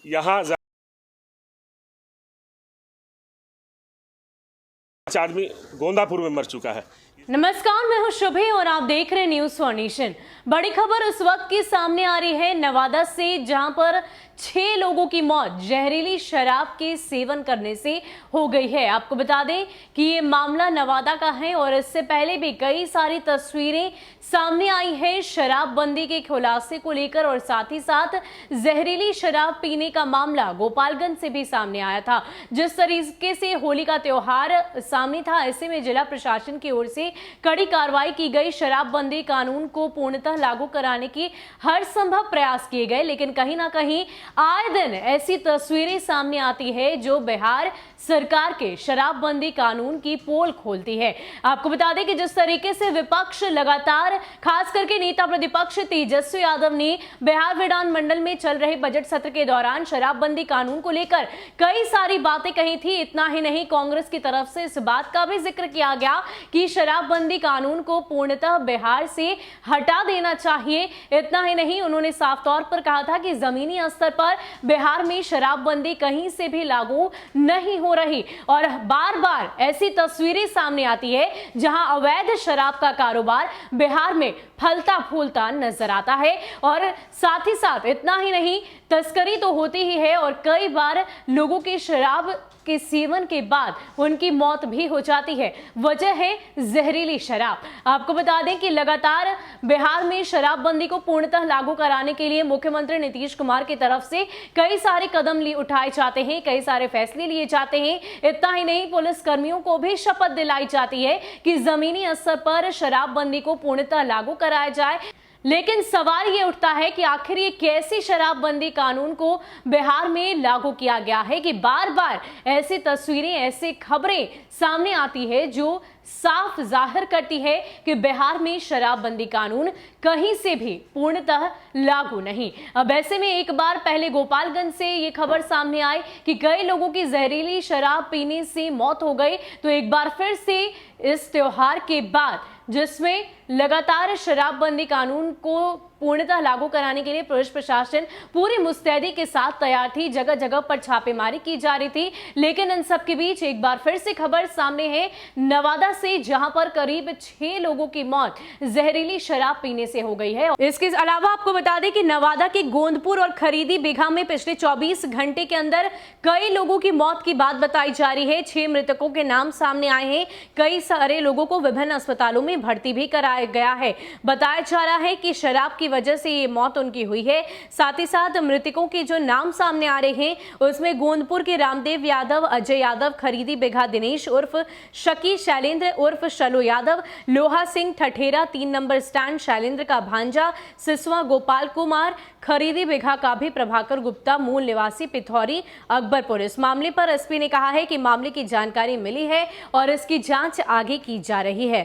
यहाँ 5 आदमी गोंदापुर में मर चुका है। नमस्कार, मैं हूं शुभी और आप देख रहे हैं न्यूज़ फॉर नेशन। बड़ी खबर उस वक्त की सामने आ रही है नवादा से, जहां पर 6 लोगों की मौत जहरीली शराब के सेवन करने से हो गई है। आपको बता दें कि ये मामला नवादा का है और इससे पहले भी कई सारी तस्वीरें सामने आई है शराबबंदी के खुलासे को लेकर, और साथ ही साथ जहरीली शराब पीने का मामला गोपालगंज से भी सामने आया था। जिस तरीके से होली का त्योहार सामने था, ऐसे में जिला प्रशासन की ओर से कड़ी कार्रवाई की गई। शराबबंदी कानून को पूर्णतः लागू कराने की हर संभव प्रयास किए गए, लेकिन कहीं ना कहीं आए दिन ऐसी तस्वीरें सामने आती है जो बिहार सरकार के शराबबंदी कानून की पोल खोलती है। आपको बता दें कि जिस तरीके से विपक्ष लगातार, खास करके नेता प्रतिपक्ष तेजस्वी यादव ने बिहार विधानमंडल में चल रहे बजट सत्र के दौरान शराबबंदी कानून को लेकर कई सारी बातें कही थी। इतना ही नहीं, कांग्रेस की तरफ से इस बात का भी जिक्र किया गया कि शराबबंदी कानून को पूर्णतः बिहार से हटा देना चाहिए। इतना ही नहीं, उन्होंने साफ तौर पर कहा था कि जमीनी स्तर पर बिहार में शराबबंदी कहीं से भी लागू नहीं हो रही, और बार बार ऐसी तस्वीरें सामने आती है जहां अवैध शराब का कारोबार बिहार में फलता फूलता नजर आता है। और साथ ही साथ इतना ही नहीं, तस्करी तो होती ही है और कई बार लोगों की शराब के सेवन के बाद उनकी मौत भी हो जाती है। वजह है जहरीली शराब। आपको बता दें कि लगातार बिहार में शराबबंदी को पूर्णतः लागू कराने के लिए मुख्यमंत्री नीतीश कुमार की तरफ से कई सारे कदम उठाए जाते हैं, कई सारे फैसले लिए जाते हैं। इतना ही नहीं, पुलिस कर्मियों को भी शपथ दिलाई जाती है कि जमीनी स्तर पर शराबबंदी को पूर्णतः लागू कराया जाए। लेकिन सवाल ये उठता है कि आखिर ये कैसी शराबबंदी कानून को बिहार में लागू किया गया है कि बार बार ऐसी तस्वीरें, ऐसी खबरें सामने आती है जो साफ जाहिर करती है कि बिहार में शराबबंदी कानून कहीं से भी पूर्णतः लागू नहीं। अब ऐसे में एक बार पहले गोपालगंज से ये खबर सामने आई कि कई लोगों की जहरीली शराब पीने से मौत हो गई, तो एक बार फिर से इस त्योहार के बाद, जिसमें लगातार शराबबंदी कानून को पूर्णतः लागू कराने के लिए पुलिस प्रशासन पूरी मुस्तैदी के साथ तैयार थी, जगह जगह पर छापेमारी की जा रही थी। लेकिन इन सब के बीच एक बार फिर से खबर सामने है नवादा से, जहां पर करीब 6 लोगों की मौत जहरीली शराब पीने से हो गई है। इसके अलावा आपको बता दें कि नवादा के गोंदपुर और खरीदी बिघा में पिछले 24 घंटे के अंदर कई लोगों की मौत की बात बताई जा रही है। 6 मृतकों के नाम सामने आए हैं। कई सारे लोगों को विभिन्न अस्पतालों में भर्ती भी कराया गया है। बताया जा रहा है कि शराब की वजह से ये मौत उनकी हुई है। साथ ही साथ मृतकों के जो नाम सामने आ रहे हैं, उसमें गोंदपुर के रामदेव यादव, अजय यादव, खरीदी बिघा दिनेश उर्फ शकी, शैलेंद्र उर्फ शलो यादव, लोहा सिंह ठठेरा 3 नंबर स्टैंड शैलेंद्र का भांजा, सिसवा गोपाल कुमार, खरीदी बिघा का भी प्रभाकर गुप्ता, मूल निवासी पिथौरी, अकबरपुर। इस मामले पर एसपी ने कहा है कि मामले की जानकारी मिली है और इसकी जांच आगे की जा रही है।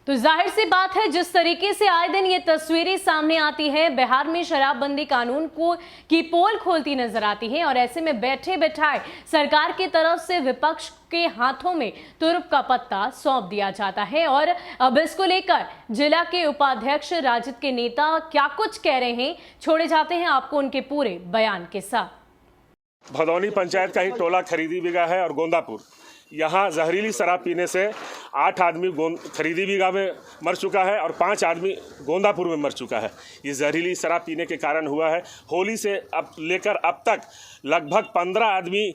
तो जाहिर सी बात है, जिस तरीके से आए दिन ये तस्वीरें सामने आती है, बिहार में शराबबंदी कानून को की पोल खोलती नजर आती है, और ऐसे में बैठे बैठाए सरकार की तरफ से विपक्ष के हाथों में तुरुप का पत्ता सौंप दिया जाता है। और अब इसको लेकर जिला के उपाध्यक्ष, राजद के नेता क्या कुछ कह रहे हैं, छोड़े जाते हैं आपको उनके पूरे बयान के साथ। भदौनी पंचायत का ही टोला खरीदी बिघा है और गोंदापुर, यहाँ जहरीली शराब पीने से 8 आदमी खरीदी बिघा में मर चुका है और 5 आदमी गोंदापुर में मर चुका है। ये जहरीली शराब पीने के कारण हुआ है। होली से अब लेकर अब तक लगभग 15 आदमी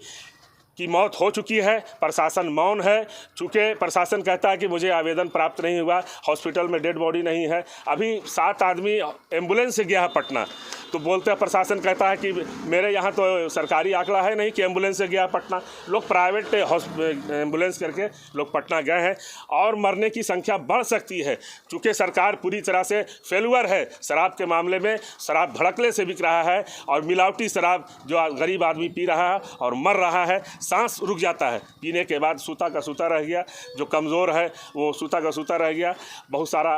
की मौत हो चुकी है। प्रशासन मौन है, चूँकि प्रशासन कहता है कि मुझे आवेदन प्राप्त नहीं हुआ, हॉस्पिटल में डेड बॉडी नहीं है। अभी 7 आदमी एम्बुलेंस से गया है पटना, तो बोलते हैं, प्रशासन कहता है कि मेरे यहाँ तो सरकारी आंकड़ा है नहीं कि एम्बुलेंस से गया पटना। लोग प्राइवेट एम्बुलेंस करके लोग पटना गए हैं और मरने की संख्या बढ़ सकती है, चूँकि सरकार पूरी तरह से फेलुअर है शराब के मामले में। शराब भड़कले से बिक रहा है और मिलावटी शराब जो गरीब आदमी पी रहा है और मर रहा है। सांस रुक जाता है पीने के बाद, सूता का सूता रह गया, जो कमज़ोर है वो सूता का सूता रह गया। बहुत सारा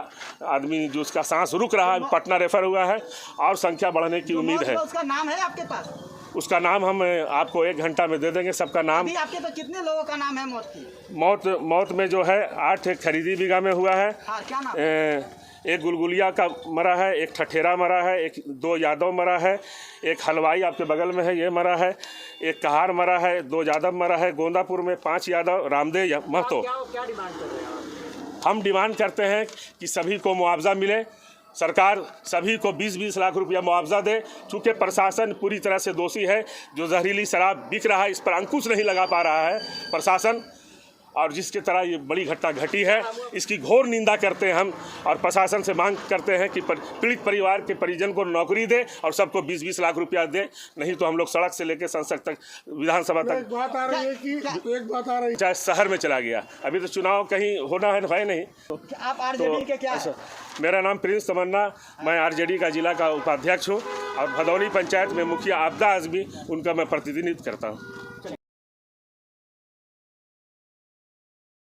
आदमी जो उसका सांस रुक रहा है, पटना रेफर हुआ है और संख्या बढ़ने की उम्मीद है। उसका नाम है आपके पास? उसका नाम हम आपको 1 घंटा में दे देंगे, सबका नाम। अभी आपके पास कितने लोगों का नाम है मौत की? मौत में जो है 8 खरीदी बिघा में हुआ है। हाँ, क्या नाम? एक गुलगुलिया का मरा है, एक ठठेरा मरा है, एक 2 यादव मरा है, एक हलवाई आपके बगल में है ये मरा है, एक कहार मरा है, 2 यादव मरा है। गोंदापुर में 5 यादव, रामदेव महतो। क्या डिमांड कर रहे हैं? हम डिमांड करते हैं कि सभी को मुआवजा मिले, सरकार सभी को 20-20 लाख रुपया मुआवजा दे। चूँकि प्रशासन पूरी तरह से दोषी है, जो जहरीली शराब बिक रहा है इस पर अंकुश नहीं लगा पा रहा है प्रशासन, और जिसके तरह ये बड़ी घटना घटी है इसकी घोर निंदा करते हैं हम, और प्रशासन से मांग करते हैं कि पीड़ित परिवार के परिजन को नौकरी दे और सबको 20-20 लाख रुपया दे, नहीं तो हम लोग सड़क से लेकर संसद तक, विधानसभा तक। एक बात आ रही है चाहे शहर में चला गया, अभी तो चुनाव कहीं होना है नहीं। आप आरजेडी के क्या है? मेरा नाम प्रिंस तमन्ना, मैं आरजेडी का जिला का उपाध्यक्ष हूँ और भदौली पंचायत में मुखिया आपदा आजमी उनका मैं प्रतिनिधित्व करता हूँ।